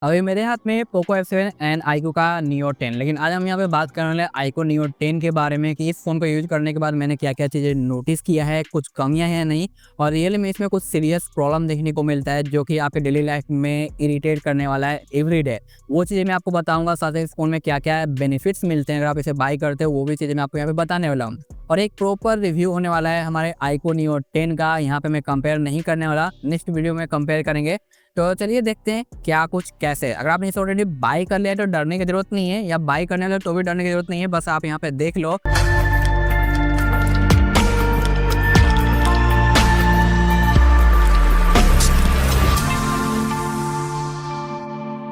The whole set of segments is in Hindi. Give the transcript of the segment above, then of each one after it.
अभी मेरे हाथ में पोको F7 एंड आईक्यू का नियो 10, लेकिन आज हम यहाँ पे बात करने वाले आईक्यू नियो 10 के बारे में कि इस फ़ोन को यूज़ करने के बाद मैंने क्या-क्या चीज़ें नोटिस किया है, कुछ कमियाँ हैं या नहीं, और रियल में इसमें कुछ सीरियस प्रॉब्लम देखने को मिलता है जो कि आपके डेली लाइफ में इरिटेट करने वाला है एवरीडे। वो चीज़ें मैं आपको बताऊँगा, साथ ही इस फ़ोन में क्या-क्या बेनिफिट्स मिलते हैं अगर आप इसे बाय करते हो, वो भी चीज़ें मैं आपको यहाँ पे बताने वाला हूँ। और एक प्रॉपर रिव्यू होने वाला है हमारे आईक्यू नियो 10 का, यहाँ पे मैं कंपेयर नहीं करने वाला, नेक्स्ट वीडियो में कंपेयर करेंगे। तो चलिए देखते हैं क्या कुछ कैसे है। अगर आपने इसे ऑलरेडी बाय कर लिया है तो डरने की जरूरत नहीं है, या बाय करने वाले तो भी डरने की जरूरत नहीं है, बस आप यहाँ पे देख लो।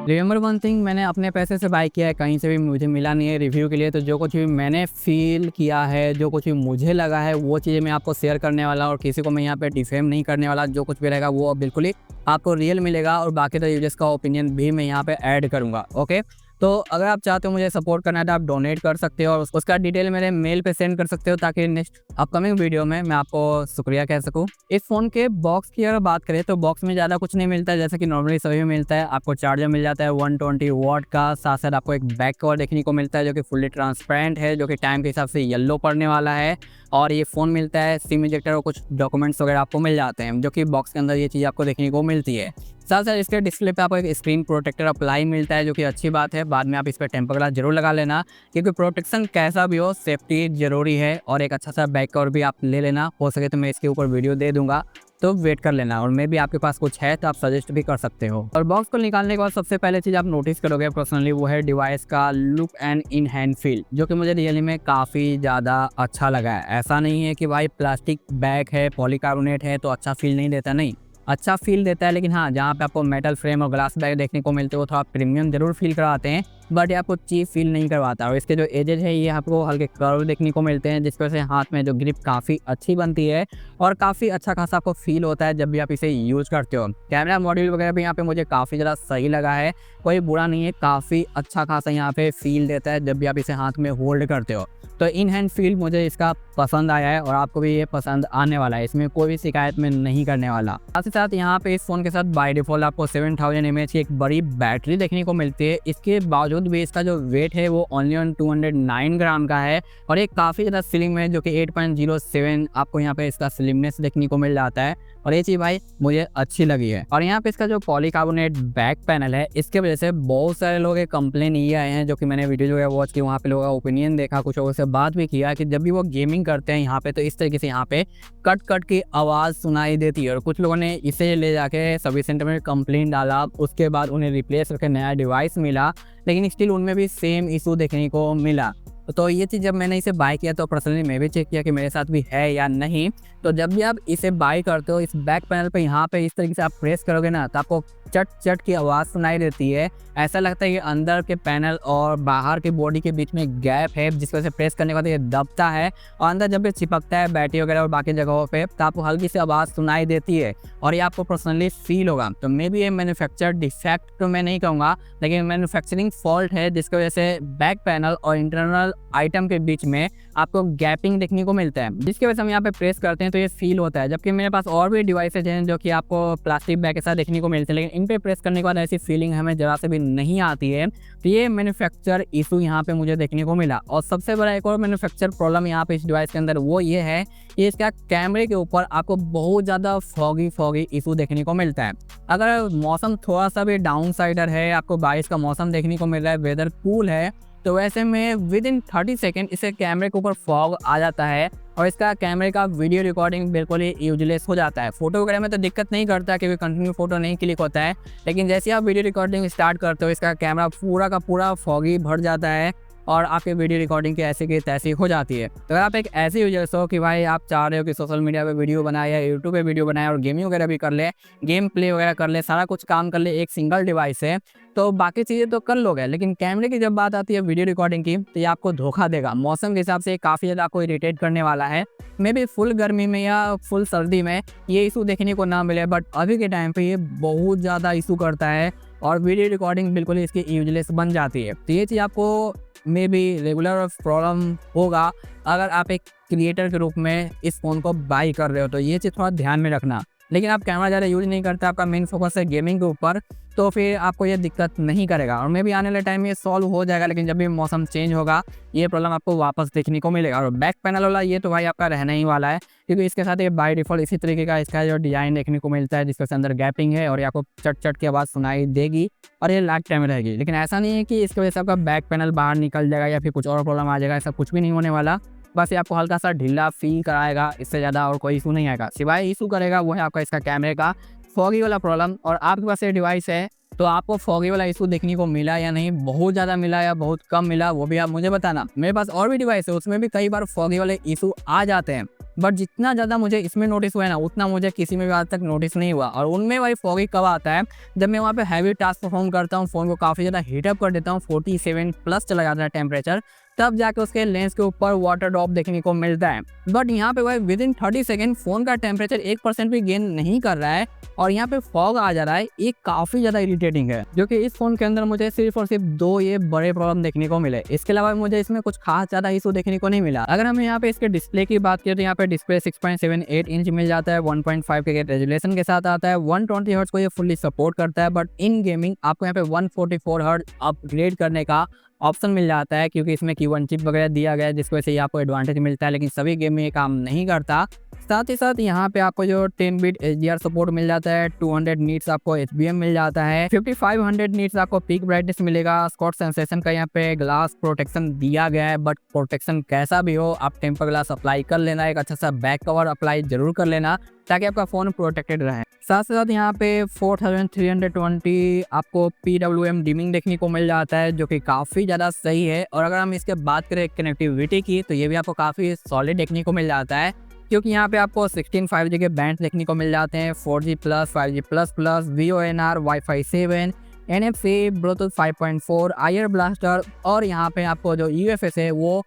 रिमेंबर वन थिंग, मैंने अपने पैसे से बाय किया है, कहीं से भी मुझे मिला नहीं है रिव्यू के लिए। तो जो कुछ भी मैंने फील किया है, जो कुछ भी मुझे लगा है, वो चीज़ें मैं आपको शेयर करने वाला हूँ, और किसी को मैं यहाँ पे डिफेम नहीं करने वाला। जो कुछ भी रहेगा वो बिल्कुल ही आपको रियल मिलेगा, और बाकी तो यूजर्स का ओपिनियन भी मैं यहाँ पे ऐड करूँगा। ओके, तो अगर आप चाहते हो मुझे सपोर्ट करना है तो आप डोनेट कर सकते हो, और उसका डिटेल मेरे मेल पे सेंड कर सकते हो, ताकि नेक्स्ट अपकमिंग वीडियो में मैं आपको शुक्रिया कह सकूं। इस फ़ोन के बॉक्स की अगर बात करें तो बॉक्स में ज़्यादा कुछ नहीं मिलता है, जैसे कि नॉर्मली सभी में मिलता है। आपको चार्जर मिल जाता है 120 वाट का, साथ साथ आपको एक बैक कवर देखने को मिलता है जो कि फुल्ली ट्रांसपेरेंट है, जो कि टाइम के हिसाब से येलो पड़ने वाला है। और ये फ़ोन मिलता है सिम इजेक्टर, और कुछ डॉक्यूमेंट्स वगैरह आपको मिल जाते हैं, जो कि बॉक्स के अंदर ये चीज़ आपको देखने को मिलती है। साथ साथ इसके डिस्प्ले पे आपको एक स्क्रीन प्रोटेक्टर अप्लाई मिलता है, जो कि अच्छी बात है। बाद में आप इस पर टेम्पर ग्लास जरूर लगा लेना, क्योंकि प्रोटेक्शन कैसा भी हो, सेफ्टी जरूरी है। और एक अच्छा सा बैक कवर भी आप ले लेना, हो सके तो मैं इसके ऊपर वीडियो दे दूंगा, तो वेट कर लेना। और मे भी आपके पास कुछ है तो आप सजेस्ट भी कर सकते हो। और बॉक्स को निकालने के बाद सबसे पहले चीज़ आप नोटिस करोगे पर्सनली, वो है डिवाइस का look and in hand feel, जो कि मुझे रियली में काफ़ी ज़्यादा अच्छा लगा है। ऐसा नहीं है कि भाई प्लास्टिक बैग है, पॉलीकार्बोनेट है तो अच्छा फील नहीं देता, नहीं, अच्छा फील देता है। लेकिन हाँ, जहाँ पे आपको मेटल फ्रेम और ग्लास बैग देखने को मिलते हो, थोड़ा प्रीमियम जरूर फील करवाते हैं, बट ये आपको चीप फील नहीं करवाता। और इसके जो एजेज है, ये आपको हल्के कर्व देखने को मिलते हैं, जिसकी वजह से हाथ में जो ग्रिप काफ़ी अच्छी बनती है, और काफ़ी अच्छा खासा आपको फील होता है जब भी आप इसे यूज़ करते हो। कैमरा मॉड्यूल वगैरह भी यहाँ पे मुझे काफ़ी ज़्यादा सही लगा है, कोई बुरा नहीं है, काफ़ी अच्छा खासा यहाँ पे फील देता है जब भी आप इसे हाथ में होल्ड करते हो। तो इन हैंड फील मुझे इसका पसंद आया है, और आपको भी ये पसंद आने वाला है, इसमें कोई भी शिकायत मैं नहीं करने वाला। साथ ही साथ यहाँ पे इस फ़ोन के साथ बाय डिफ़ॉल्ट आपको 7000 mAh की एक बड़ी बैटरी देखने को मिलती है। इसके बावजूद भी इसका जो वेट है वो ओनली ऑन 209 ग्राम का है, और ये काफ़ी ज़्यादा स्लिम है, जो कि 8.07 आपको यहाँ पे इसका स्लिमनेस देखने को मिल जाता है, और ये चीज़ भाई मुझे अच्छी लगी है। और यहाँ पे इसका जो पॉलीकार्बोनेट बैक पैनल है, इसके वजह से बहुत सारे लोग कंप्लेन ये आए हैं, जो कि मैंने वीडियो जो है वॉच की, वहाँ पे लोगों का ओपिनियन देखा, कुछ लोगों से बात भी किया कि जब भी वो गेमिंग करते हैं यहाँ पे, तो इस तरीके से यहाँ पे कट कट की आवाज़ सुनाई देती है। और कुछ लोगों ने इसे ले जाके सर्विस सेंटर में कंप्लेंट डाला, उसके बाद उन्हें रिप्लेस करके नया डिवाइस मिला, लेकिन स्टिल उनमें भी सेम इशू देखने को मिला। तो ये चीज़ जब मैंने इसे बाय किया तो पर्सनली मैं भी चेक किया कि मेरे साथ भी है या नहीं। तो जब भी आप इसे बाय करते हो, इस बैक पैनल पे यहाँ पे इस तरीके से आप प्रेस करोगे ना, तो आपको चट चट की आवाज़ सुनाई देती है। ऐसा लगता है कि अंदर के पैनल और बाहर के बॉडी के बीच में गैप है, जिस वजह से प्रेस करने के बाद ये दबता है, और अंदर जब ये चिपकता है बैटरी वगैरह और बाकी जगहों पे, तो आपको हल्की सी आवाज़ सुनाई देती है, और ये आपको पर्सनली फील होगा। तो मे बी ये मैन्युफैक्चर डिफेक्ट तो मैं नहीं कहूँगा, लेकिन मैन्युफैक्चरिंग फॉल्ट है, जिसकी वजह से बैक पैनल और इंटरनल आइटम के बीच में आपको गैपिंग देखने को मिलता है, जिसकी वजह से हम यहाँ पे प्रेस करते हैं तो ये फील होता है। जबकि मेरे पास और भी डिवाइसेज हैं जो कि आपको प्लास्टिक बैग के साथ देखने को मिलते हैं, लेकिन इन पे प्रेस करने के बाद ऐसी फीलिंग हमें जरा से भी नहीं आती है। तो ये मैन्युफैक्चर इशू यहाँ पे मुझे देखने को मिला। और सबसे बड़ा एक और मैन्युफैक्चर प्रॉब्लम यहाँ पे इस डिवाइस के अंदर वो ये है कि इसका कैमरे के ऊपर आपको बहुत ज़्यादा फॉगी इशू देखने को मिलता है। अगर मौसम थोड़ा सा भी डाउन साइडर है, आपको बारिश का मौसम देखने को मिल रहा है, वेदर कूल है, तो वैसे में विद इन 30 सेकेंड इसे कैमरे के ऊपर फॉग आ जाता है, और इसका कैमरे का वीडियो रिकॉर्डिंग बिल्कुल ही यूजलेस हो जाता है। फोटो वगैरह में तो दिक्कत नहीं करता, क्योंकि कंटिन्यू फोटो नहीं क्लिक होता है, लेकिन जैसे आप वीडियो रिकॉर्डिंग स्टार्ट करते हो, इसका कैमरा पूरा का पूरा फॉगी भर जाता है, और आपके वीडियो रिकॉर्डिंग की ऐसी की तैसी हो जाती है। तो अगर आप एक ऐसे यूजर्स हो कि भाई आप चाह रहे हो कि सोशल मीडिया पे वीडियो बनाए या यूट्यूब पे वीडियो बनाए, और गेमिंग वगैरह भी कर ले, गेम प्ले वगैरह कर ले, सारा कुछ काम कर ले एक सिंगल डिवाइस है, तो बाकी चीज़ें तो कर लोगे, लेकिन कैमरे की जब बात आती है वीडियो रिकॉर्डिंग की, तो ये आपको धोखा देगा। मौसम के हिसाब से काफ़ी ज़्यादा आपको इरिटेट करने वाला है। मे बी फुल गर्मी में या फुल सर्दी में ये इशू देखने को ना मिले, बट अभी के टाइम पे ये बहुत ज़्यादा इशू करता है, और वीडियो रिकॉर्डिंग बिल्कुल ही इसकी यूजलेस बन जाती है। तो ये चीज़ आपको मे बी रेगुलर प्रॉब्लम होगा अगर आप एक क्रिएटर के रूप में इस फ़ोन को बाई कर रहे हो, तो ये चीज़ थोड़ा ध्यान में रखना। लेकिन आप कैमरा ज़्यादा यूज नहीं करते, आपका मेन फोकस है गेमिंग के ऊपर, तो फिर आपको ये दिक्कत नहीं करेगा और मे भी आने वाले टाइम में ये सॉल्व हो जाएगा। लेकिन जब भी मौसम चेंज होगा ये प्रॉब्लम आपको वापस देखने को मिलेगा। और बैक पैनल वाला ये तो भाई आपका रहने ही वाला है, क्योंकि इसके साथ ये बाय डिफ़ॉल्ट इसी तरीके का इसका जो डिज़ाइन देखने को मिलता है, जिसके अंदर गैपिंग है और ये आपको चट-चट की आवाज़ सुनाई देगी और ये लाइफ टाइम रहेगी। लेकिन ऐसा नहीं है कि इसकी वजह से आपका बैक पैनल बाहर निकल जाएगा या फिर कुछ और प्रॉब्लम आ जाएगा, ऐसा कुछ भी नहीं होने वाला। बस ये आपको हल्का सा ढीला फील कराएगा, इससे ज़्यादा और कोई इशू नहीं आएगा। सिवाय इशू करेगा वो है आपका इसका कैमरे का फॉगी वाला प्रॉब्लम। और आपके पास ये डिवाइस है तो आपको फॉगी वाला इशू देखने को मिला या नहीं, बहुत ज़्यादा मिला या बहुत कम मिला, वो भी आप मुझे बताना। मेरे पास और भी डिवाइस है उसमें भी कई बार फॉगी वाले इशू आ जाते हैं, बट जितना ज़्यादा मुझे इसमें नोटिस हुआ है ना उतना मुझे किसी में भी आज तक नोटिस नहीं हुआ। और उनमें भाई फॉगी कब आता है, जब मैं वहाँ पे हैवी टास्क परफॉर्म करता हूँ, फ़ोन को काफ़ी ज़्यादा हीटअप कर देता हूँ, 47 प्लस चला जाता है टेम्परेचर, तब जाके उसके लेंस के ऊपर वाटर ड्रॉप देखने को मिलता है। बट यहाँ पे भाई विद इन 30 सेकेंड फ़ोन का टेम्परेचर 1% भी गेन नहीं कर रहा है और यहाँ पे फॉग आ जा रहा है, ये काफ़ी ज़्यादा इरिटेटिंग है। जो कि इस फ़ोन के अंदर मुझे सिर्फ और सिर्फ 2 ये बड़े प्रॉब्लम देखने को मिले, इसके अलावा मुझे इसमें कुछ खास ज़्यादा इशू देखने को नहीं मिला। अगर हम यहाँ पे इसके डिस्प्ले की बात करें तो यहाँ पे डिस्प्ले 6.78 इंच मिल जाता है, 1.5 के रेजोल्यूशन के साथ आता है, 120 हर्ट्ज को ये फुल्ली सपोर्ट करता है। बट इन गेमिंग आपको यहाँ पे 144 हर्ट्ज अपग्रेड करने का ऑप्शन मिल जाता है, क्योंकि इसमें Q1 चिप वगैरह दिया गया है, जिसकी वजह से ये आपको एडवांटेज मिलता है। लेकिन सभी गेम में ये काम नहीं करता। साथ ही साथ यहाँ पे आपको जो 10 बिट HDR सपोर्ट मिल जाता है, 200 नीट्स आपको HBM मिल जाता है, 5500 नीट्स आपको पीक ब्राइटनेस मिलेगा। स्कॉट सेंसेशन का यहाँ पे ग्लास प्रोटेक्शन दिया गया है, बट प्रोटेक्शन कैसा भी हो आप टेम्पर ग्लास अप्लाई कर लेना, एक अच्छा सा बैक कवर अप्लाई जरूर कर लेना ताकि आपका फ़ोन प्रोटेक्टेड रहे। साथ ही साथ यहाँ पे 4320 आपको PWM डिमिंग देखने को मिल जाता है, जो कि काफ़ी ज़्यादा सही है। और अगर हम इसके बात करें कनेक्टिविटी की तो ये भी आपको काफ़ी सॉलिड देखने को मिल जाता है, क्योंकि यहाँ पे आपको 16 5G के बैंड देखने को मिल जाते हैं, 4G plus, 5G plus plus, VoNR, Wi-Fi 7, NFC, Bluetooth 5.4, IR blaster और यहाँ पे आपको जो UFS है वो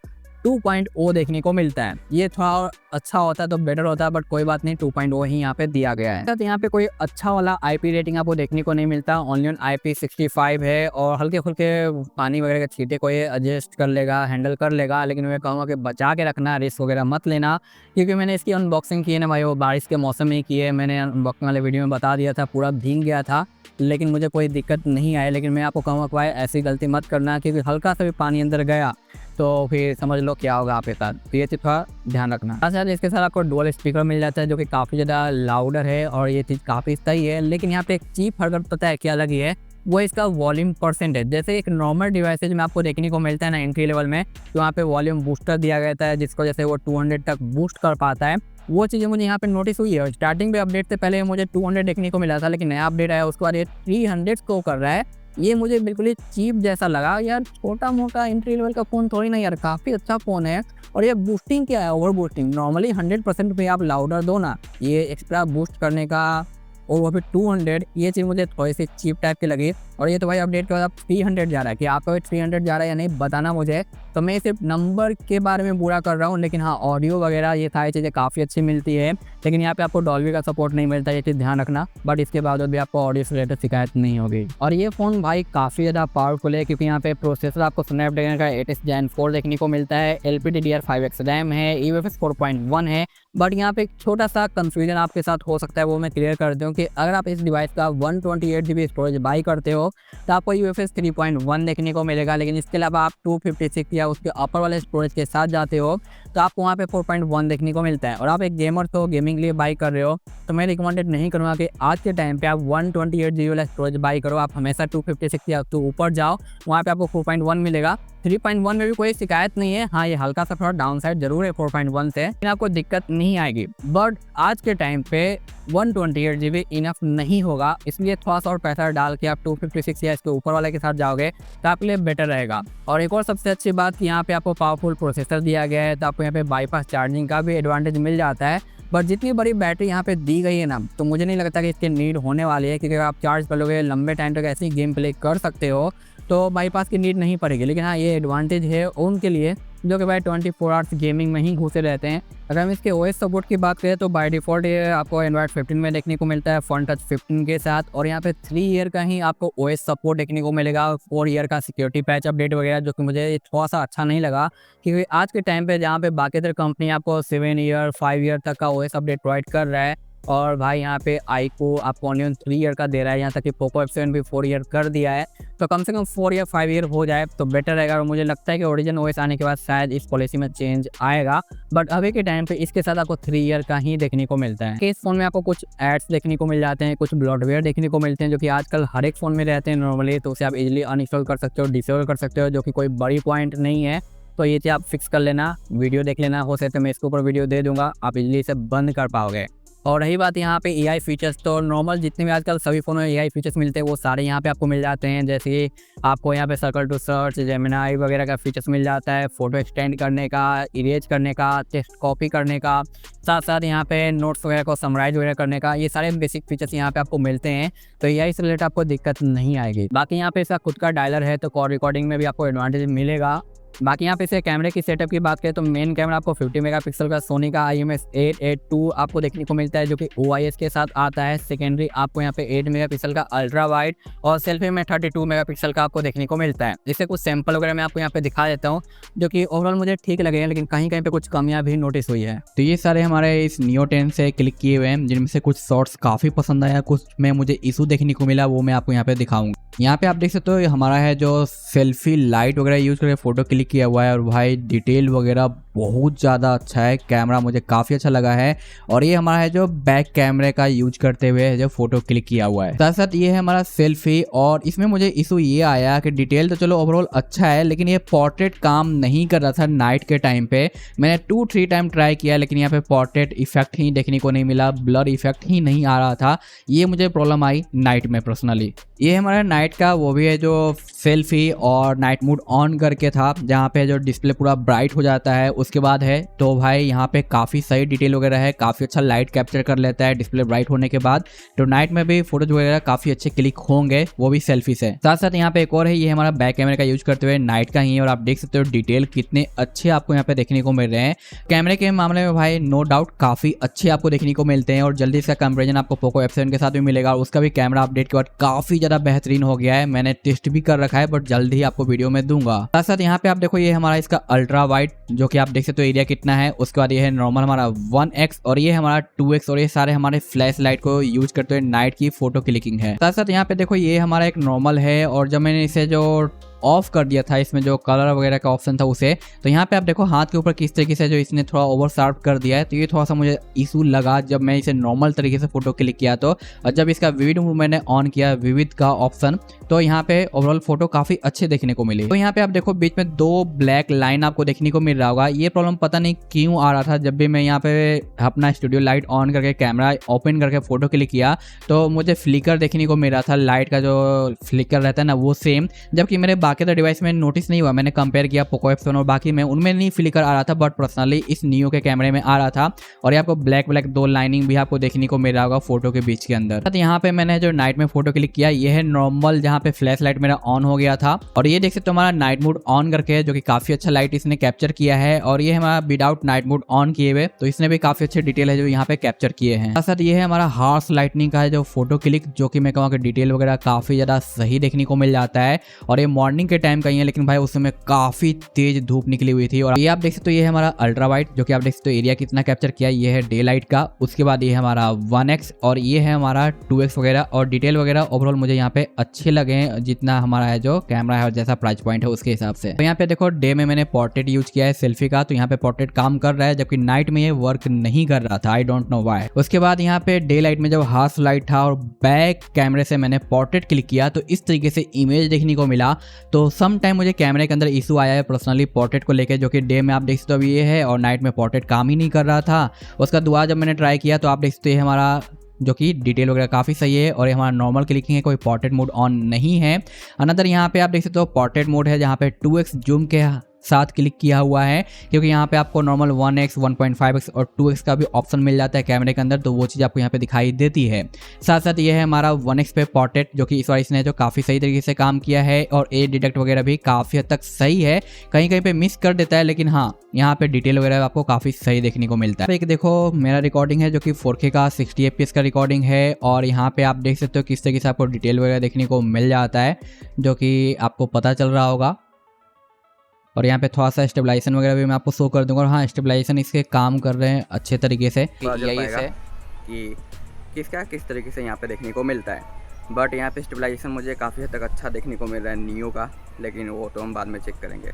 2.0 देखने को मिलता है। ये थोड़ा और अच्छा होता तो बेटर होता, बट कोई बात नहीं, 2.0 ही यहाँ पे दिया गया है। तो यहाँ पे कोई अच्छा वाला IP रेटिंग आपको देखने को नहीं मिलता, ओनली ऑन IP65 है। और हल्के फुल्के पानी वगैरह के छींटे को ये एडजस्ट कर लेगा, हैंडल कर लेगा। लेकिन मैं कहूँगा कि बचा के रखना, रिस्क वगैरह मत लेना, क्योंकि मैंने इसकी अनबॉक्सिंग की है ना भाई, वो बारिश के मौसम में की है। मैंने अनबॉक्सिंग वाले वीडियो में बता दिया था, पूरा भीग गया था, लेकिन मुझे कोई दिक्कत नहीं आई। लेकिन मैं आपको कहूँगा कि भाई ऐसी गलती मत करना, क्योंकि हल्का सा भी पानी अंदर गया तो फिर समझ लो क्या होगा आपके साथ। तो ये चीज़ थोड़ा ध्यान रखना। साथ इसके साथ आपको डुअल स्पीकर मिल जाता है, जो कि काफ़ी ज़्यादा लाउडर है और ये चीज़ काफ़ी सही है। लेकिन यहाँ पे एक चीप हरकत पता है क्या लगी है, वो इसका वॉल्यूम परसेंट है। जैसे एक नॉर्मल डिवाइसेज में आपको देखने को मिलता है ना एंट्री लेवल में, तो वहाँ पे वॉल्यूम बूस्टर दिया गया था, जिसको जैसे वो 200 तक बूस्ट कर पाता है। वो चीज़ें मुझे यहाँ पे नोटिस हुई है। और स्टार्टिंग पे अपडेट से पहले मुझे 200 देखने को मिला था, लेकिन नया अपडेट आया उसके बाद ये 300 को कर रहा है। ये मुझे बिल्कुल ही चीप जैसा लगा यार, छोटा मोटा एंट्री लेवल का फ़ोन थोड़ी ना यार, काफ़ी अच्छा फ़ोन है। और ये बूस्टिंग क्या है, ओवर बूस्टिंग। नॉर्मली 100% पे आप लाउडर दो ना, ये एक्स्ट्रा बूस्ट करने का और वो भी 200, ये चीज़ मुझे थोड़ी सी चीप टाइप की लगी। और ये तो भाई अपडेट के बाद अब 300 जा रहा है, कि आपका 300 जा रहा है या नहीं बताना मुझे। तो मैं सिर्फ नंबर के बारे में बुरा कर रहा हूँ, लेकिन हाँ ऑडियो वगैरह ये सारी चीज़ें काफ़ी अच्छी मिलती है। लेकिन यहाँ पे आपको डॉल्बी का सपोर्ट नहीं मिलता, ये चीज़ ध्यान रखना। बट इसके बावजूद भी आपको ऑडियो से रिलेटेड शिकायत नहीं होगी। और ये फ़ोन भाई काफ़ी ज़्यादा पावरफुल है, क्योंकि यहाँ पे प्रोसेसर आपको स्नैपड्रैगन का 8 Gen 4 देखने को मिलता है, LPDDR5X रैम है, UFS 4.1 है। बट यहाँ पे एक छोटा सा कंफ्यूजन आपके साथ हो सकता है, वो मैं क्लियर कर दूँ कि अगर आप इस डिवाइस का 128 GB स्टोरेज बाई करते हो तो आपको UFS 3.1 देखने को मिलेगा। लेकिन इसके अलावा आप 256 या उसके अपर वाले स्टोरेज के साथ जाते हो तो आपको वहाँ पे 4.1 देखने को मिलता है। और आप एक गेमर तो गेमिंग लिए बाई कर रहे हो, तो मैं रिकमेंडेड नहीं करूँगा कि आज के टाइम पे आप 128 GB वाला स्टोरेज बाई करो। आप हमेशा 256 या तो ऊपर जाओ, वहाँ पे आपको 4.1 मिलेगा। 3.1 में भी कोई शिकायत नहीं है। हाँ, ये हल्का सा थोड़ा डाउन साइड जरूर है 4.1 से, लेकिन आपको दिक्कत नहीं आएगी। बट आज के टाइम पे 128 GB इनफ नहीं होगा, इसलिए थोड़ा सा और पैसा डाल के आप 256 या इसके ऊपर वाले के साथ जाओगे तो आपके लिए बेटर रहेगा। और एक और सबसे अच्छी बात कि यहाँ पे आपको पावरफुल प्रोसेसर दिया गया है, तो आपको यहाँ पे बाईपास चार्जिंग का भी एडवांटेज मिल जाता है। बट जितनी बड़ी बैटरी यहाँ पे दी गई है ना, तो मुझे नहीं लगता कि इसकी नीड होने वाली है, क्योंकि आप चार्ज कर लोगे लंबे टाइम तक ऐसे ही गेम प्ले कर सकते हो, तो बाईपास की नीड नहीं पड़ेगी। लेकिन हाँ, ये एडवांटेज है उनके लिए जो कि भाई 24 आवर्स गेमिंग में ही घुसे रहते हैं। अगर हम इसके OS सपोर्ट की बात करें तो बाय डिफ़ॉल्ट ये आपको एंड्रॉइड 15 में देखने को मिलता है, फ़ोन टच 15 के साथ। और यहाँ पे 3 ईयर का ही आपको OS सपोर्ट देखने को मिलेगा, 4 ईयर का सिक्योरिटी पैच अपडेट वगैरह, जो कि मुझे थोड़ा सा अच्छा नहीं लगा। क्योंकि आज के टाइम पे जहाँ पे बाकी कंपनी आपको 7 ईयर 5 ईयर तक का OS अपडेट प्रोवाइड कर रहा है, और भाई यहाँ पे iQOO आपको ओनली 3 ईयर का दे रहा है, यहाँ तक कि पोको F7 भी 4 ईयर कर दिया है। तो कम से कम 4 या 5 ईयर हो जाए तो बेटर रहेगा। और मुझे लगता है कि ओरिजिन OS आने के बाद शायद इस पॉलिसी में चेंज आएगा, बट अभी के टाइम पे इसके साथ आपको 3 ईयर का ही देखने को मिलता है। इस फोन में आपको कुछ एड्स देखने को मिल जाते हैं, कुछ ब्लॉटवेयर देखने को मिलते हैं जो कि आजकल हर एक फ़ोन में रहते हैं नॉर्मली, तो उसे आप इजीली अनइंस्टॉल कर सकते हो, डिसेबल कर सकते हो, जो कि कोई बड़ी पॉइंट नहीं है। तो ये चीज़ आप फिक्स कर लेना, वीडियो देख लेना, हो सके तो मैं इसके ऊपर वीडियो दे दूंगा, आप इजीली इसे बंद कर पाओगे। और रही बात यहाँ पे AI फीचर्स, तो नॉर्मल जितने भी आजकल सभी फ़ोनों में AI फीचर्स मिलते हैं वो सारे यहाँ पे आपको मिल जाते हैं। जैसे कि आपको यहाँ पे सर्कल टू सर्च, जेमिनाई वगैरह का फीचर्स मिल जाता है, फ़ोटो एक्सटेंड करने का, इरेज करने का, टेक्स्ट कॉपी करने का, साथ साथ यहाँ पे नोट्स वगैरह को समराइज वगैरह करने का, ये सारे बेसिक फीचर्स यहाँ पे आपको मिलते हैं। तो AI से रिलेटेड आपको दिक्कत नहीं आएगी। बाकी यहाँ पे इसका खुद का डायलर है, तो कॉल रिकॉर्डिंग में भी आपको एडवांटेज मिलेगा। बाकी यहाँ पे इसे कैमरे की सेटअप की बात करें तो मेन कैमरा आपको 50 मेगापिक्सल का सोनी का IMX882 आपको देखने को मिलता है, जो कि OIS के साथ आता है। सेकेंडरी आपको यहाँ पे 8 मेगापिक्सल का अल्ट्रा वाइड और सेल्फी में 32 मेगापिक्सल का आपको देखने को मिलता है। इससे कुछ सैंपल वगैरह मैं आपको यहाँ पे दिखा देता हूँ, जो कि ओवरऑल मुझे ठीक लगे हैं, लेकिन कहीं कहीं पे कुछ कमियां भी नोटिस हुई है। तो ये सारे हमारे इस Neo 10 से क्लिक किए हुए हैं, जिनमें से कुछ शॉट्स काफ़ी पसंद आया, कुछ में मुझे इशू देखने को मिला, वो मैं आपको यहाँ पे दिखाऊंगा। यहाँ पे आप देख सकते हो हमारा है जो सेल्फी लाइट वगैरह यूज़ करके फ़ोटो क्लिक किया हुआ है, और भाई डिटेल वगैरह बहुत ज़्यादा अच्छा है, कैमरा मुझे काफ़ी अच्छा लगा है। और ये हमारा है जो बैक कैमरे का यूज करते हुए जो फ़ोटो क्लिक किया हुआ है। साथ साथ ये है हमारा सेल्फी, और इसमें मुझे इशू ये आया कि डिटेल तो चलो ओवरऑल अच्छा है, लेकिन ये पोर्ट्रेट काम नहीं कर रहा था नाइट के टाइम पे। मैंने 2-3 टाइम ट्राई किया, लेकिन यहाँ पे पोर्ट्रेट इफेक्ट ही देखने को नहीं मिला, ब्लर इफेक्ट ही नहीं आ रहा था। ये मुझे प्रॉब्लम आई नाइट में पर्सनली। ये हमारा नाइट का वो भी है जो सेल्फी और नाइट मोड ऑन करके था, जहाँ पे जो डिस्प्ले पूरा ब्राइट हो जाता है उसके बाद है। तो भाई यहाँ पे काफ़ी सही डिटेल वगैरह है, काफ़ी अच्छा लाइट कैप्चर कर लेता है डिस्प्ले ब्राइट होने के बाद। तो नाइट में भी फोटोज वगैरह काफ़ी अच्छे क्लिक होंगे, वो भी सेल्फी से। साथ साथ यहाँ पे एक और है, ये हमारा बैक कैमरे का यूज करते हुए नाइट का ही है, और आप देख सकते हो डिटेल कितने अच्छे आपको यहाँ पे देखने को मिल रहे हैं। कैमरे के मामले में भाई नो डाउट काफ़ी अच्छे आपको देखने को मिलते हैं, और जल्दी इसका कंपेरिजन आपको पोको F7 के साथ भी मिलेगा। उसका भी कैमरा अपडेट के बाद काफ़ी ज़्यादा बेहतरीन हो गया है, मैंने टेस्ट भी कर रखा है, बट जल्द ही आपको वीडियो में दूंगा। साथ साथ यहाँ पे आप देखो ये हमारा इसका अल्ट्रा वाइड, जो कि आप देख सकते हो एरिया कितना है। उसके बाद ये है नॉर्मल हमारा 1x, और ये हमारा 2x, और ये सारे हमारे फ्लैश लाइट को यूज करते हुए नाइट की फोटो क्लिकिंग है। साथ साथ यहाँ पे देखो ये हमारा एक नॉर्मल है, और जब मैंने इसे जो ऑफ कर दिया था, इसमें जो कलर वगैरह का ऑप्शन था उसे, तो यहाँ पे आप देखो हाथ के ऊपर किस तरीके से जो इसने थोड़ा ओवर शार्प कर दिया है। तो ये थोड़ा सा मुझे इशू लगा जब मैं इसे नॉर्मल तरीके से फोटो क्लिक किया तो। और जब इसका विविड मोड मैंने ऑन किया, विविध का ऑप्शन, तो यहाँ पे ओवरऑल फोटो काफी अच्छे देखने को मिली। तो यहाँ पे आप देखो बीच में 2 ब्लैक लाइन आपको देखने को मिल रहा होगा। ये प्रॉब्लम पता नहीं क्यों आ रहा था, जब भी मैं यहाँ पे अपना स्टूडियो लाइट ऑन करके कैमरा ओपन करके फोटो क्लिक किया तो मुझे फ्लिकर देखने को मिल रहा था, लाइट का जो फ्लिकर रहता है ना वो सेम, जबकि मेरे बाकी तो डिवाइस में नोटिस नहीं हुआ। मैंने कंपेयर किया पोको F7 और बाकी में, उनमें नहीं फ्लिकर आ रहा था, बट पर्सनली इस नियो के कैमरे में आ रहा था। और ये आपको ब्लैक 2 लाइनिंग भी आपको देखने को मिल रहा होगा फोटो के बीच के अंदर। यहाँ पे मैंने जो नाइट में फोटो क्लिक किया, ये है नॉर्मल, जहाँ पे फ्लैश लाइट मेरा ऑन हो गया था। और ये देख सकते हो हमारा नाइट मोड ऑन करके है, जो कि काफी अच्छा लाइट इसने कैप्चर किया है। और ये हमारा विदाउट नाइट मोड ऑन किए हुए, तो इसने भी काफी अच्छे डिटेल है जो यहाँ पे कैप्चर किए हैं। साथ साथ ये है हमारा हार्श लाइटनिंग का है जो फोटो क्लिक, जो कि मैं कहूँगा कि डिटेल वगैरह काफी ज्यादा सही देखने को मिल जाता है। और ये मॉर्निंग के टाइम का ही है, लेकिन भाई उस समय काफी तेज धूप निकली हुई थी। और ये आप देख सकते हो ये है हमारा अल्ट्रा वाइड, जो कि आप देख सकते हो एरिया कितना कैप्चर किया, ये है डे लाइट का। उसके बाद ये है हमारा 1x, और ये है हमारा 2x वगैरह। और डिटेल वगैरह ओवरऑल मुझे यहाँ पे अच्छे लगे हैं, जितना हमारा है जो कैमरा है और जैसा प्राइस पॉइंट है उसके हिसाब से। तो यहाँ पे देखो डे में मैंने पोर्ट्रेट यूज किया है सेल्फी का, तो यहाँ पे पोर्ट्रेट काम कर रहा है, जबकि नाइट में ये वर्क नहीं कर रहा था, आई डोंट नो व्हाई। उसके बाद यहाँ पे डे लाइट में जब हार्श लाइट था और बैक कैमरे से मैंने पोर्ट्रेट क्लिक किया, तो इस तरीके से इमेज देखने को मिला। तो सम टाइम मुझे कैमरे के अंदर इशू आया है पर्सनली पोर्ट्रेट को लेके, जो कि डे में आप देख सकते हो अभी ये है, और नाइट में पोर्ट्रेट काम ही नहीं कर रहा था। उसका दुआ जब मैंने ट्राई किया तो आप देख सकते हो हमारा जो कि डिटेल वगैरह काफ़ी सही है, और ये हमारा नॉर्मल क्लिकिंग है, कोई पोर्ट्रेट मोड ऑन नहीं है। अनदर यहाँ पे आप देख सकते हो पोर्ट्रेट मोड है, जहाँ पे 2x जूम के साथ क्लिक किया हुआ है, क्योंकि यहाँ पे आपको नॉर्मल 1x 1.5x और 2x का भी ऑप्शन मिल जाता है कैमरे के अंदर, तो वो चीज़ आपको यहाँ पे दिखाई देती है। साथ साथ ये है हमारा 1x पे पोर्ट्रेट, जो कि इस बार इसने जो काफ़ी सही तरीके से काम किया है, और एज डिटेक्ट वगैरह भी काफ़ी हद तक सही है, कहीं कहीं पे मिस कर देता है, लेकिन हाँ यहाँ पे डिटेल वगैरह आपको काफ़ी सही देखने को मिलता है। एक देखो मेरा रिकॉर्डिंग है जो कि 4K का 60 fps का रिकॉर्डिंग है, और यहाँ पे आप देख सकते हो किस तरीके से आपको डिटेल वगैरह देखने को मिल जाता है, जो कि आपको पता चल रहा होगा। और यहाँ पे थोड़ा सा स्टेबलाइजेशन वगैरह भी मैं आपको शो कर दूंगा। और हाँ, स्टेबलाइजेशन इसके काम कर रहे हैं अच्छे तरीके से, यही से कि किसका किस तरीके से यहाँ पे देखने को मिलता है। बट यहाँ पे स्टेबलाइजेशन मुझे काफ़ी हद तक अच्छा देखने को मिल रहा है नियो का, लेकिन वो तो हम बाद में चेक करेंगे।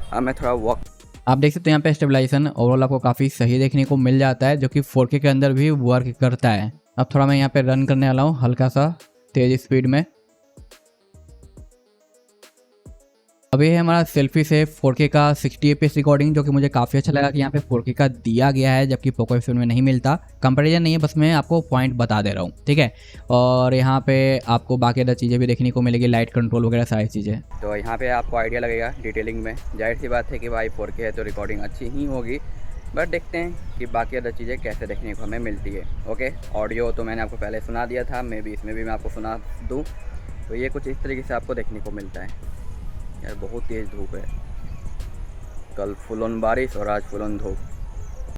अब मैं थोड़ा वॉक, आप देख सकते हो यहाँ पे स्टेबलाइजेशन ओवरऑल आपको काफ़ी सही देखने को मिल जाता है, जो कि 4K के अंदर भी वर्क करता है। अब थोड़ा मैं यहाँ पे रन करने वाला हूँ हल्का सा तेज़ स्पीड में। अभी है हमारा सेल्फी से 4K का 60 fps रिकॉर्डिंग, जो कि मुझे काफ़ी अच्छा लगा कि यहाँ पे 4K का दिया गया है, जबकि पोको F7 में नहीं मिलता। कंपैरिजन नहीं है, बस मैं आपको पॉइंट बता दे रहा हूँ, ठीक है। और यहाँ पे आपको बाकी अदर चीज़ें भी देखने को मिलेगी, लाइट कंट्रोल वगैरह सारी चीज़ें। तो यहाँ पे आपको आइडिया लगेगा डिटेलिंग में। जाहिर सी बात है कि भाई 4K है तो रिकॉर्डिंग अच्छी ही होगी, बट देखते हैं कि बाकी अदर चीज़ें कैसे देखने को हमें मिलती है। ओके, ऑडियो तो मैंने आपको पहले सुना दिया था, मे बी इसमें भी मैं आपको सुना दूँ। तो ये कुछ इस तरीके से आपको देखने को मिलता है। यार बहुत तेज़ धूप है, कल फुल ऑन बारिश और आज फुल ऑन धूप।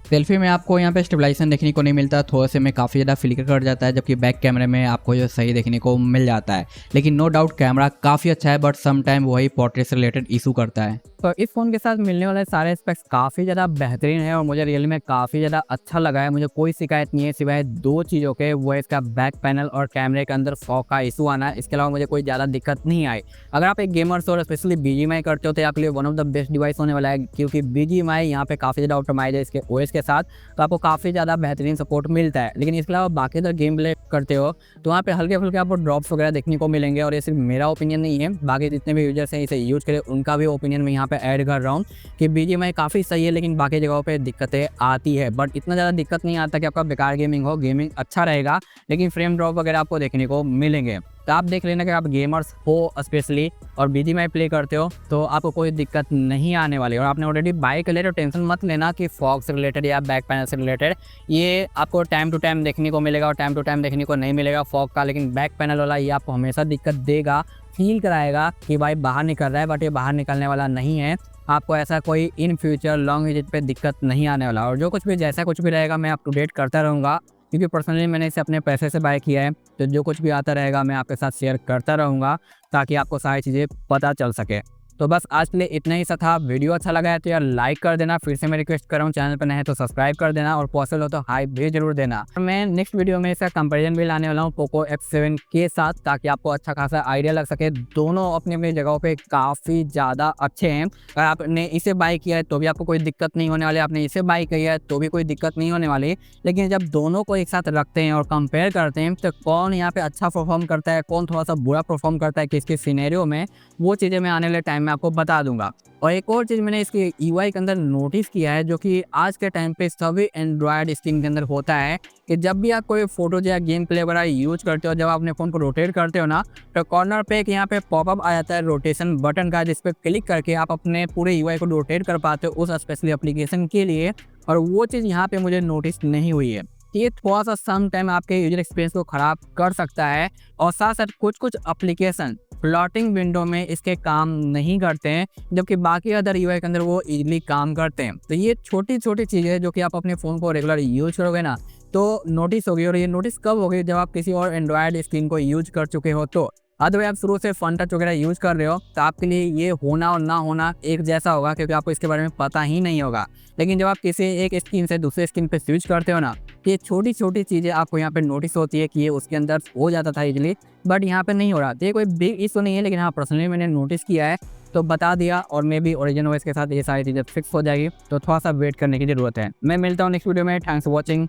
सेल्फी में आपको यहाँ पे स्टेबलाइजेशन देखने को नहीं मिलता, थोड़े से में काफ़ी ज़्यादा फ्लिकर कर जाता है, जबकि बैक कैमरे में आपको जो सही देखने को मिल जाता है। लेकिन नो डाउट कैमरा काफ़ी अच्छा है, बट सम टाइम वही पोर्ट्रेट से रिलेटेड इशू करता है। तो इस फ़ोन के साथ मिलने वाले सारे स्पेक्स काफ़ी ज़्यादा बेहतरीन है और मुझे रियली में काफ़ी ज़्यादा अच्छा लगा है। मुझे कोई शिकायत नहीं है सिवाय 2 चीज़ों के, वो है इसका बैक पैनल और कैमरे के अंदर फॉग का इशू आना। इसके अलावा मुझे कोई ज़्यादा दिक्कत नहीं आई। अगर आप एक गेमर्स और स्पेशली BGMI करते हो तो आपके लिए one of the best device होने वाला है, क्योंकि BGMI यहाँ पे काफ़ी ज़्यादा ऑप्टिमाइज है इसके OS के साथ, तो आपको काफ़ी ज़्यादा बेहतरीन सपोर्ट मिलता है। लेकिन इसके अलावा बाकी अगर गेम प्ले करते हो तो वहाँ पे हल्के फुल्के आपको ड्रॉप्स वगैरह देखने को मिलेंगे, और ये सिर्फ मेरा ओपिनियन नहीं है, बाकी जितने भी यूजर्स हैं इसे यूज करें उनका भी ओपिनियन मैं यहाँ पे ऐड कर रहा हूँ कि BGMI काफ़ी सही है, लेकिन बाकी जगहों पे दिक्कतें आती है। बट इतना ज़्यादा दिक्कत नहीं आता कि आपका बेकार गेमिंग हो, गेमिंग अच्छा रहेगा, लेकिन फ्रेम ड्रॉप वगैरह आपको देखने को मिलेंगे। तो आप देख लेना कि आप गेमर्स हो स्पेशली और BGMI प्ले करते हो तो आपको कोई दिक्कत नहीं आने वाली। और आपने ऑलरेडी बाय कर लिया तो टेंशन मत लेना कि फॉग से रिलेटेड या बैक पैनल से रिलेटेड ये आपको टाइम टू टाइम देखने को मिलेगा और टाइम टू टाइम देखने को नहीं मिलेगा फॉग का। लेकिन बैक पैनल वाला ये आपको हमेशा दिक्कत देगा, फील कराएगा कि भाई बाहर निकल रहा है, बट ये बाहर निकलने वाला नहीं है। आपको ऐसा कोई इन फ्यूचर लॉन्ग विजिट पे दिक्कत नहीं आने वाला। और जो कुछ भी जैसा कुछ भी रहेगा मैं अप टू डेट करता रहूँगा, क्योंकि पर्सनली मैंने इसे अपने पैसे से बाय किया है। तो जो कुछ भी आता रहेगा मैं आपके साथ शेयर करता रहूँगा, ताकि आपको सारी चीज़ें पता चल सके। तो बस आज के लिए इतना ही सा था। वीडियो अच्छा लगा है तो यार लाइक कर देना, फिर से मैं रिक्वेस्ट कर रहा हूँ चैनल पर नए हैं तो सब्सक्राइब कर देना, और पॉसिबल हो तो हाइप भी जरूर देना। मैं नेक्स्ट वीडियो में इसका कंपैरिजन भी लाने वाला हूँ पोको F7 के साथ, ताकि आपको अच्छा खासा आइडिया लग सके। दोनों अपनी अपनी जगहों पे काफ़ी ज़्यादा अच्छे हैं। अगर आपने इसे बाय किया है तो भी आपको कोई दिक्कत नहीं होने वाली, आपने इसे बाय किया है तो भी कोई दिक्कत नहीं होने वाली। लेकिन जब दोनों को एक साथ रखते हैं और कंपेयर करते हैं तो कौन यहाँ पे अच्छा परफॉर्म करता है, कौन थोड़ा सा बुरा परफॉर्म करता है किस किस सिनेरियो में, वो चीज़ें मैं आने वाले टाइम में आपको बता दूंगा। और एक और चीज़ मैंने इसके UI के अंदर नोटिस किया है, जो कि आज के टाइम पे सभी एंड्रॉयड स्क्रीन के अंदर होता है, कि जब भी आप कोई फोटोज या गेम प्ले वगैरह यूज करते हो, जब आप अपने फ़ोन को रोटेट करते हो ना, तो कॉर्नर पे एक यहाँ पे पॉपअप आ जाता है रोटेशन बटन का, जिस पे क्लिक करके आप अपने पूरे UI को रोटेट कर पाते हो उस स्पेशली एप्लीकेशन के लिए। और वो चीज़ यहाँ पे मुझे नोटिस नहीं हुई है। ये थोड़ा सा सम टाइम आपके यूजर एक्सपीरियंस को ख़राब कर सकता है। और साथ साथ कुछ कुछ एप्लीकेशन फ्लोटिंग विंडो में इसके काम नहीं करते हैं, जबकि बाकी अदर UI के अंदर वो इजीली काम करते हैं। तो ये छोटी छोटी चीज़ें है जो कि आप अपने फ़ोन को रेगुलर यूज करोगे ना तो नोटिस होगी। और ये नोटिस कब होगी, जब आप किसी और एंड्रॉयड स्क्रीन को यूज कर चुके हो। तो अदरवाइज आप शुरू से फन टच वगैरह यूज कर रहे हो तो आपके लिए ये होना और ना होना एक जैसा होगा, क्योंकि आपको इसके बारे में पता ही नहीं होगा। लेकिन जब आप किसी एक स्क्रीन से दूसरे स्क्रीन पे स्विच करते हो ना, ये छोटी छोटी चीज़ें आपको यहाँ पे नोटिस होती है कि ये उसके अंदर हो जाता था इजीली, बट यहाँ पे नहीं हो रहा। तो ये कोई बिग इशू नहीं है, लेकिन हाँ पर्सनली मैंने नोटिस किया है तो बता दिया। और मे भी ओरिजिन OS के साथ ये सारी चीज़ें फिक्स हो जाएगी, तो थोड़ा सा वेट करने की ज़रूरत है। मैं मिलता हूँ नेक्स्ट वीडियो में। Thanks for watching,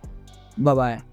bye bye.